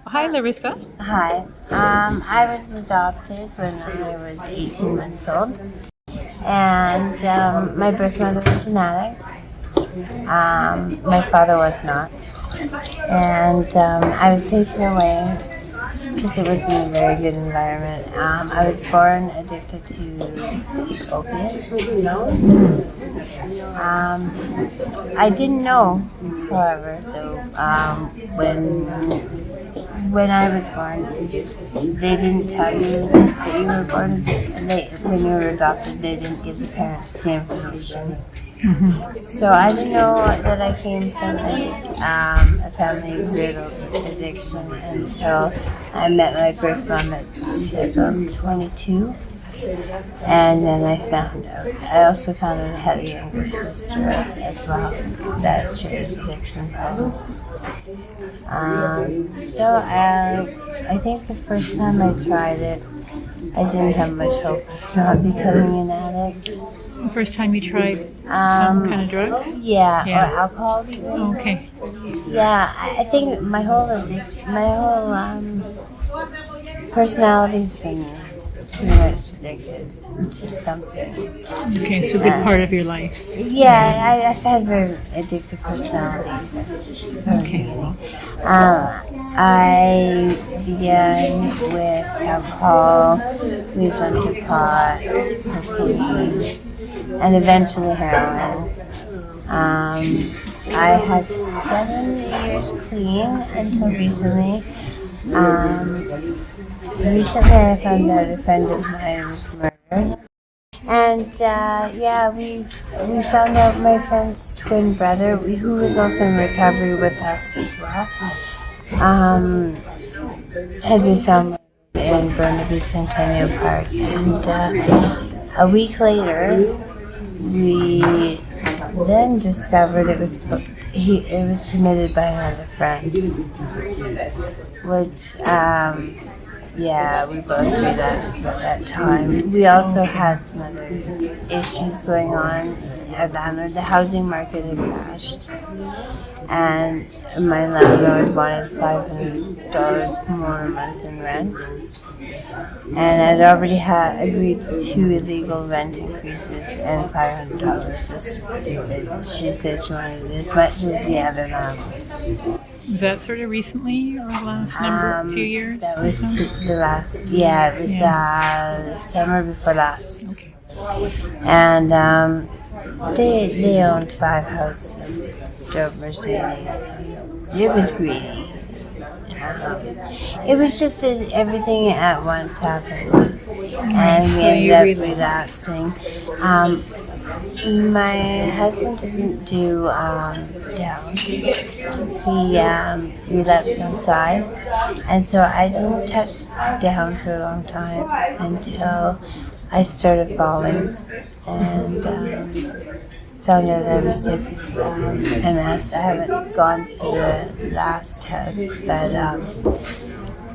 Hi, Larissa. Hi. I was adopted when I was 18 months old, and my birth mother was an addict. My father was not, and I was taken away because it wasn't a very good environment. I was born addicted to opiates. I didn't know, however, though, when I was born, they didn't tell you that you were born. When you were adopted, they didn't give the parents the information. So I didn't know that I came from a family of great addiction until I met my birth mom at 22. And then I found out. I also found out I had a younger sister as well that shares addiction problems. I think the first time I tried it, I didn't have much hope of not becoming an addict. The first time you tried some kind of drugs? Yeah, Yeah. or alcohol even. Okay. Yeah, I think my whole addiction, my whole personality's been pretty much addicted to something. Okay, so a good part of your life. Yeah, I've had a very addictive personality. Okay. I began with alcohol, moved on to pot, cocaine, and eventually heroin. I had 7 years clean until recently. Recently I found out a friend of mine was murdered. And we found out my friend's twin brother, who was also in recovery with us as well, had been found in Burnaby Centennial Park. And a week later, we then discovered it was committed by another friend, which we both relapsed at that time. We also had some other issues going on in Atlanta. The housing market had crashed, and my landlord wanted $500 more a month in rent. And I'd already agreed to 2 illegal rent increases, and $500 was just stupid. She said she wanted as much as the other landlords. Was that sort of recently or the last few years? That was the last. Yeah, it was summer before last. Okay. And they owned 5 houses, drove Mercedes. It was greedy. It was just that everything at once happened, and we ended up relapsing. My husband doesn't do down. He relapsed inside, and so I didn't touch down for a long time until I started falling and found out I was sick with MS. I haven't gone for the last test, but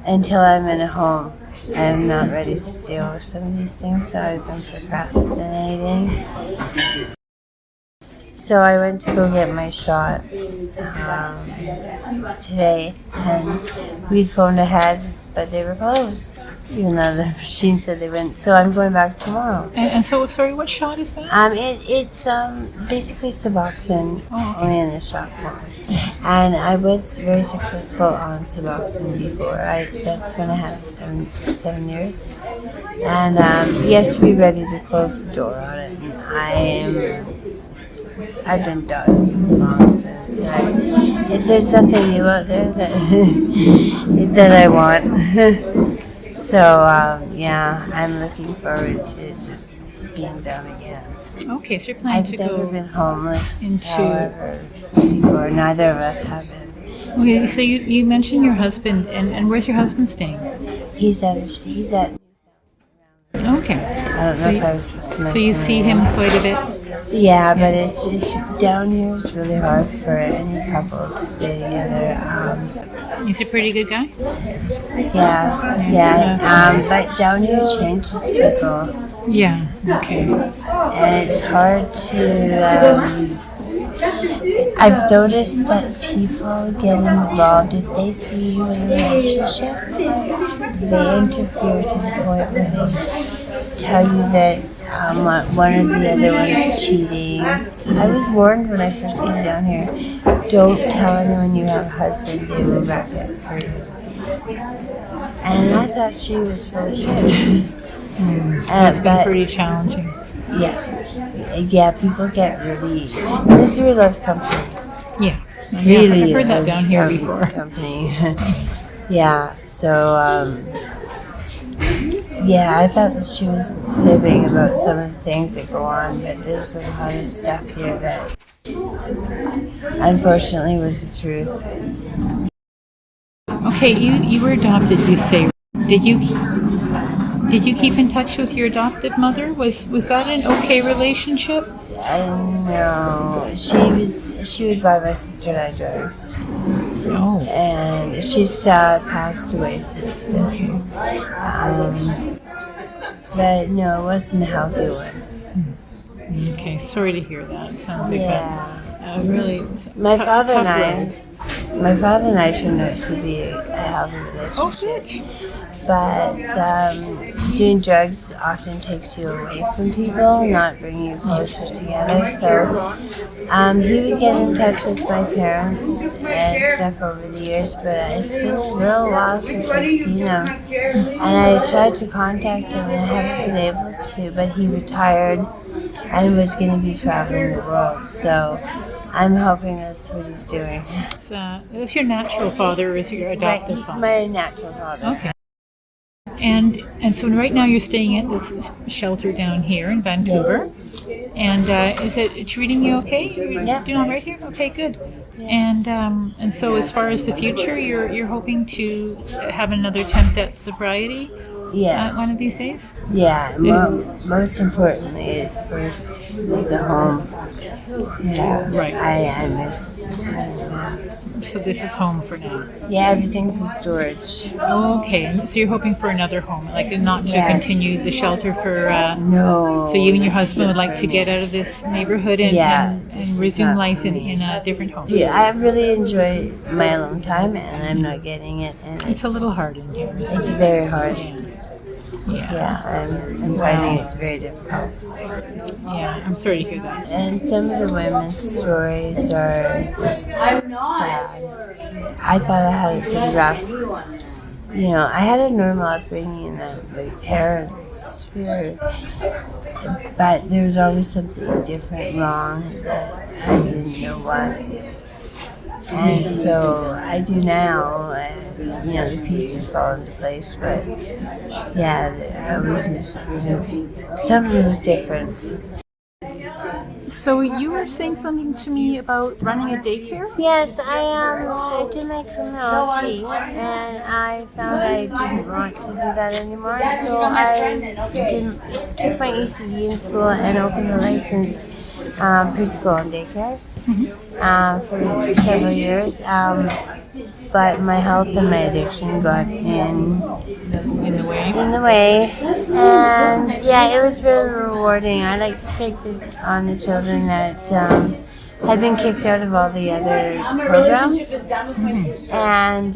until I'm in a home, I'm not ready to deal with some of these things, so I've been procrastinating. So I went to go get my shot today, and we'd phoned ahead, but they were closed, even though the machine said they went. So I'm going back tomorrow. And so, sorry, what shot is that? It's basically Suboxone, Oh, okay. only in the shot form. And I was very successful on Suboxone before. That's when I had 7 years. And you have to be ready to close the door on it. And I've been done long since. There's nothing new out there that I want. So I'm looking forward to just being done again. Okay, so you're planning to I've never go been homeless, into. however, before. Neither of us have been. Okay, so you mentioned your husband, and where's your husband staying? He's at. Okay. I don't know if I was supposed to mention. So you see him quite a bit? Yeah, but it's down here. It's really hard for any couple to stay together. He's a pretty good guy? But down here changes people. Yeah, okay. And it's hard to I've noticed that people get involved if they see you in a relationship. They interfere to the point where they tell you that one or the other one is cheating. I was warned when I first came down here, don't tell anyone you have a husband, they will wreck it for you. And I thought she was full of shit. It's been pretty challenging. Yeah, people get really. Sister loves company. Yeah, Really, I've heard that down here before. Company. Yeah, so I thought that she was fibbing about some of the things that go on, but there's a lot of stuff here that unfortunately was the truth. Okay, you were adopted, you say. Did you keep in touch with your adopted mother? Was that an okay relationship? No, she would buy my sister and I drugs. Oh. And she's passed away since then. But no, it wasn't a healthy one. Okay, sorry to hear that. It sounds like that. Really, my father tough and I turned out to be a healthy relationship. Oh, good. But doing drugs often takes you away from people, not bringing you closer together. So he would get in touch with my parents and stuff over the years, but it's been a little while since I've seen him. And I tried to contact him and I haven't been able to, but he retired and was going to be traveling the world. So I'm hoping that's what he's doing. Is your natural father or is your adopted father? My natural father. Okay. And so right now you're staying at this shelter down here in Vancouver. Yes. And is it treating you okay? Yeah. Doing all right here? Okay, good. Yeah. And so as far as the future, you're hoping to have another attempt at sobriety? Yes. One of these days? Yeah, most importantly, first is the home. Yeah, right. I miss. So this is home for now? Yeah, everything's in storage. Okay, so you're hoping for another home, like not to continue the shelter for... No. So you and your husband would like to get out of this neighborhood and resume life in a different home? Yeah, I really enjoy my alone time and I'm not getting it. And it's a little hard in here, isn't it? It's very hard. Yeah, I'm finding it very difficult. Yeah, I'm sorry to hear that. And some of the women's stories are sad. I thought I had it pretty rough. You know, I had a normal upbringing that my parents were, but there was always something different wrong that I didn't know what. And so I do now, and the pieces fall into place, but I was missing something was different. So you were saying something to me about running a daycare? Yes, I did my criminology, and I found I didn't want to do that anymore, so I took my ECD in school and opened a licensed preschool and daycare. For several years, but my health and my addiction got in the way, and it was very rewarding. I like to take on the children that had been kicked out of all the other programs, and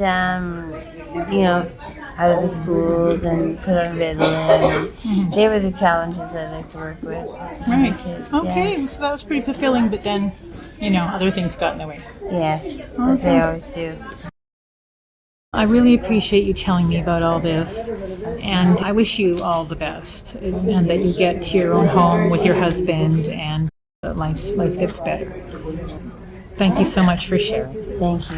out of the schools and put on Ritalin. They were the challenges I like to work with. Right. Kids, okay, so that was pretty fulfilling, but then, other things got in the way. Yes, as they always do. I really appreciate you telling me about all this, and I wish you all the best, and that you get to your own home with your husband, and that life gets better. Thank you so much for sharing. Thank you.